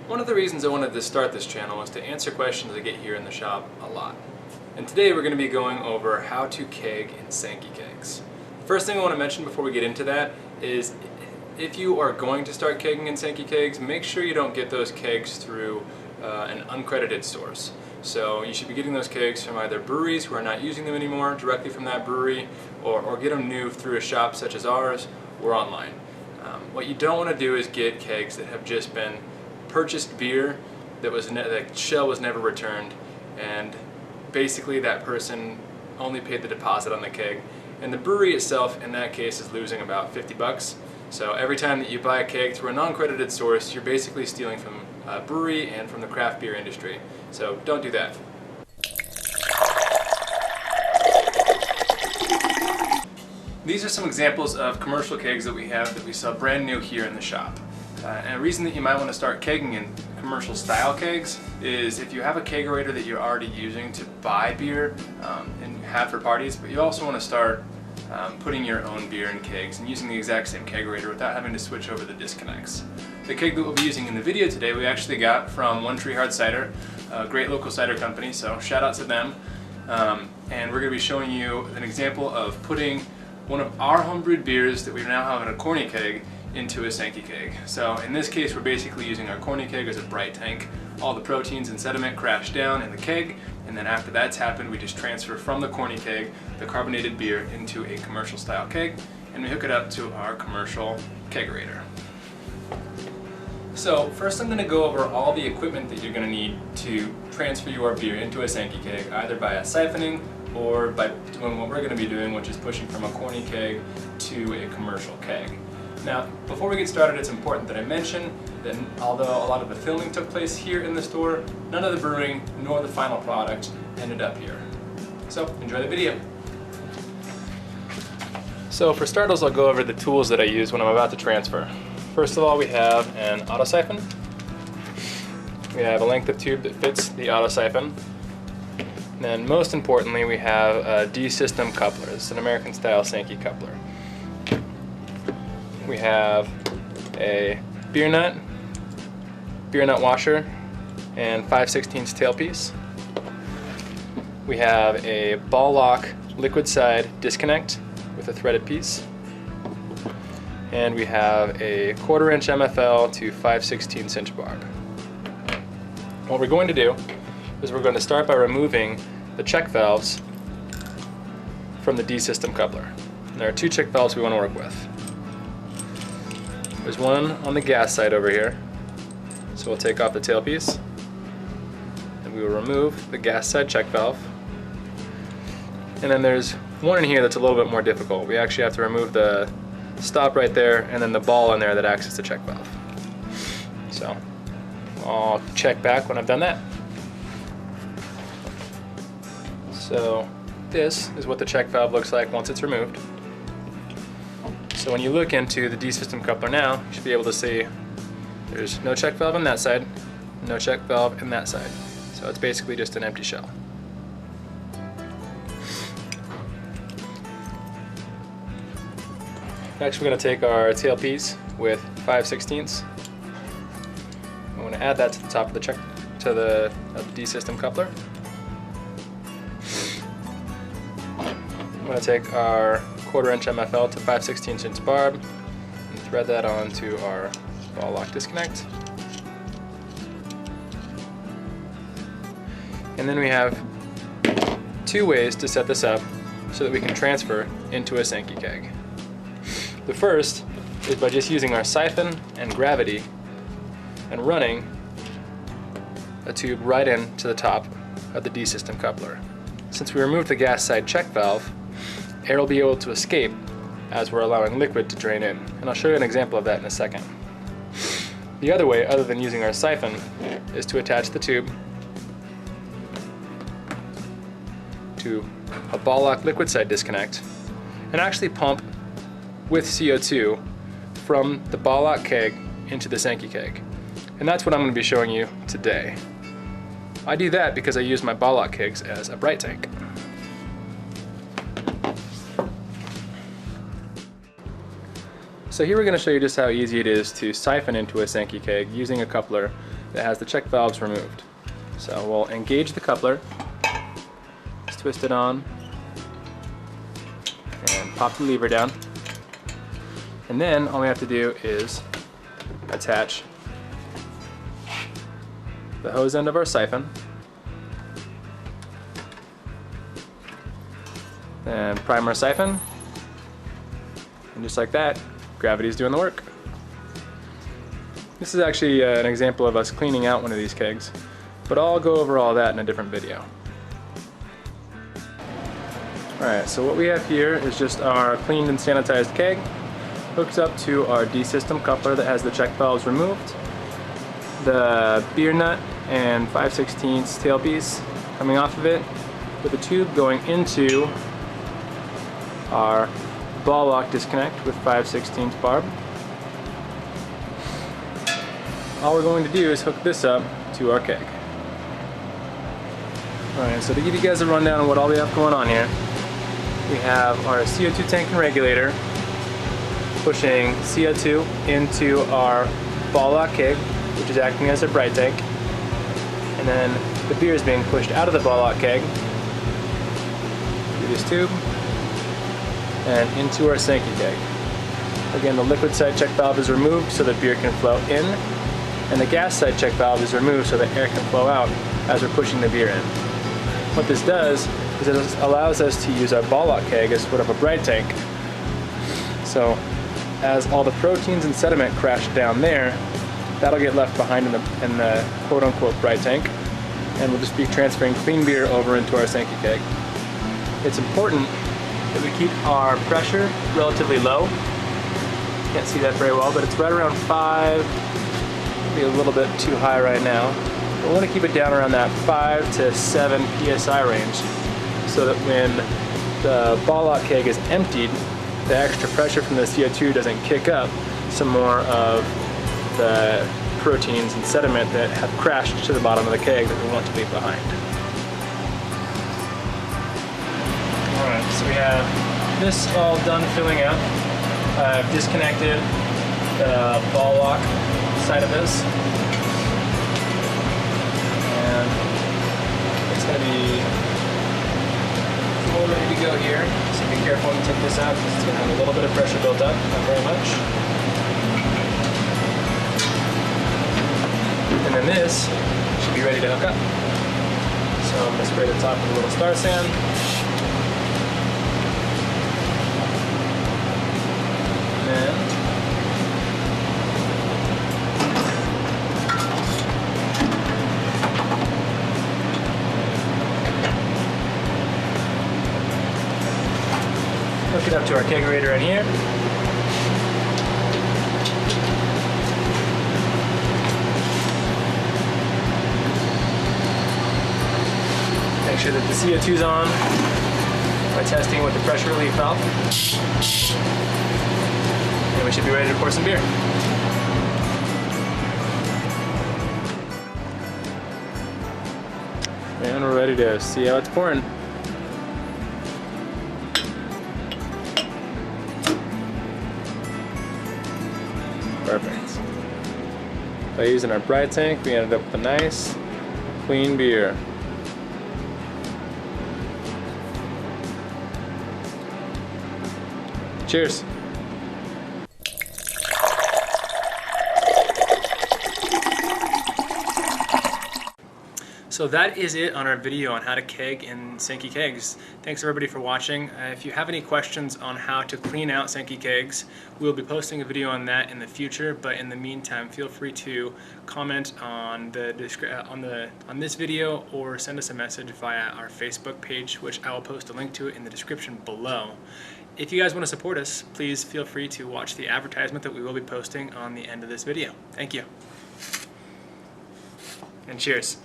One of the reasons I wanted to start this channel was to answer questions I get here in the shop a lot. And today we're going to be going over how to keg in Sankey kegs. The first thing I want to mention before we get into that is if you are going to start kegging in Sankey kegs, make sure you don't get those kegs through an uncredited source. So you should be getting those kegs from either breweries who are not using them anymore, directly from that brewery, or get them new through a shop such as ours or online. What you don't want to do is get kegs that have just been purchased beer that the shell was never returned, and basically that person only paid the deposit on the keg, and the brewery itself in that case is losing about 50 bucks. So every time that you buy a keg through a non-credited source, you're basically stealing from a brewery and from the craft beer industry. So don't do that. These are some examples of commercial kegs that we have that we sell brand new here in the shop. And a reason that you might want to start kegging in commercial style kegs is if you have a kegerator that you're already using to buy beer and have for parties, but you also want to start putting your own beer in kegs and using the exact same kegerator without having to switch over the disconnects. The keg that we'll be using in the video today we actually got from One Tree Hard Cider, a great local cider company, so shout out to them. And we're going to be showing you an example of putting one of our homebrewed beers that we now have in a corny keg into a Sankey keg. So in this case we're basically using our corny keg as a bright tank. All the proteins and sediment crash down in the keg, and then after that's happened we just transfer from the corny keg the carbonated beer into a commercial style keg, and we hook it up to our commercial kegerator. So first I'm going to go over all the equipment that you're going to need to transfer your beer into a Sankey keg, either by siphoning or by doing what we're going to be doing, which is pushing from a corny keg to a commercial keg. Now, before we get started, it's important that I mention that although a lot of the filming took place here in the store, none of the brewing nor the final product ended up here. So, enjoy the video. So for starters, I'll go over the tools that I use when I'm about to transfer. First of all, we have an auto siphon. We have a length of tube that fits the auto siphon. And then most importantly, we have a D-system coupler. It's an American style Sankey coupler. We have a beer nut washer, and 5/16 tailpiece. We have a ball lock liquid side disconnect with a threaded piece. And we have a 1/4 inch MFL to 5/16 inch barb. What we're going to do is we're going to start by removing the check valves from the D-system coupler. And there are two check valves we want to work with. There's one on the gas side over here, so we'll take off the tailpiece and we will remove the gas side check valve. And then there's one in here that's a little bit more difficult. We actually have to remove the stop right there and then the ball in there that acts as the check valve. So I'll check back when I've done that. So this is what the check valve looks like once it's removed. So when you look into the D-system coupler now, you should be able to see there's no check valve on that side, no check valve in that side. So it's basically just an empty shell. Next we're going to take our tailpiece with 5/16. I'm going to add that to the top of the D-system coupler. I'm going to take our 1/4 inch MFL to 5/16 inch barb and thread that onto our ball lock disconnect. And then we have two ways to set this up so that we can transfer into a Sankey keg. The first is by just using our siphon and gravity and running a tube right into the top of the D-system coupler. Since we removed the gas side check valve, air will be able to escape as we're allowing liquid to drain in. And I'll show you an example of that in a second. The other way, other than using our siphon, is to attach the tube to a ball lock liquid side disconnect and actually pump with CO2 from the ball lock keg into the Sankey keg. And that's what I'm going to be showing you today. I do that because I use my ball lock kegs as a bright tank. So here we're going to show you just how easy it is to siphon into a Sankey keg using a coupler that has the check valves removed. So we'll engage the coupler, just twist it on, and pop the lever down. And then all we have to do is attach the hose end of our siphon, and prime our siphon, and just like that, gravity's doing the work. This is actually an example of us cleaning out one of these kegs, but I'll go over all that in a different video. Alright, so what we have here is just our cleaned and sanitized keg, hooked up to our D-system coupler that has the check valves removed, the beer nut and 5/16 tailpiece coming off of it, with a tube going into our ball lock disconnect with 5/16 barb. All we're going to do is hook this up to our keg. Alright, so to give you guys a rundown of what all we have going on here, we have our CO2 tank and regulator pushing CO2 into our ball lock keg, which is acting as a bright tank, and then the beer is being pushed out of the ball lock keg through this tube and into our Sankey keg. Again, the liquid side check valve is removed so that beer can flow in, and the gas side check valve is removed so that air can flow out as we're pushing the beer in. What this does is it allows us to use our ball lock keg as sort of a bright tank. So as all the proteins and sediment crash down there, that'll get left behind in the quote-unquote bright tank, and we'll just be transferring clean beer over into our Sankey keg. It's important that we keep our pressure relatively low. Can't see that very well, but it's right around 5, maybe a little bit too high right now. But we want to keep it down around that 5 to 7 psi range, so that when the ball lock keg is emptied, the extra pressure from the CO2 doesn't kick up some more of the proteins and sediment that have crashed to the bottom of the keg that we want to leave behind. Alright, so we have this all done filling up. I've disconnected the ball lock side of this, and it's going to be all ready to go here. So be careful when you take this out because it's going to have a little bit of pressure built up, not very much. And then this should be ready to hook up. So I'm going to spray the top with a little star sand. Hook it up to our kegerator in here. Make sure that the CO2's on by testing with the pressure relief valve. And we should be ready to pour some beer. And we're ready to see how it's pouring. Perfect. By using our bright tank, we ended up with a nice, clean beer. Cheers. So that is it on our video on how to keg in Sankey kegs. Thanks everybody for watching. If you have any questions on how to clean out Sankey kegs, we'll be posting a video on that in the future, but in the meantime feel free to comment on this video or send us a message via our Facebook page, which I will post a link to it in the description below. If you guys want to support us, please feel free to watch the advertisement that we will be posting on the end of this video. Thank you. And cheers.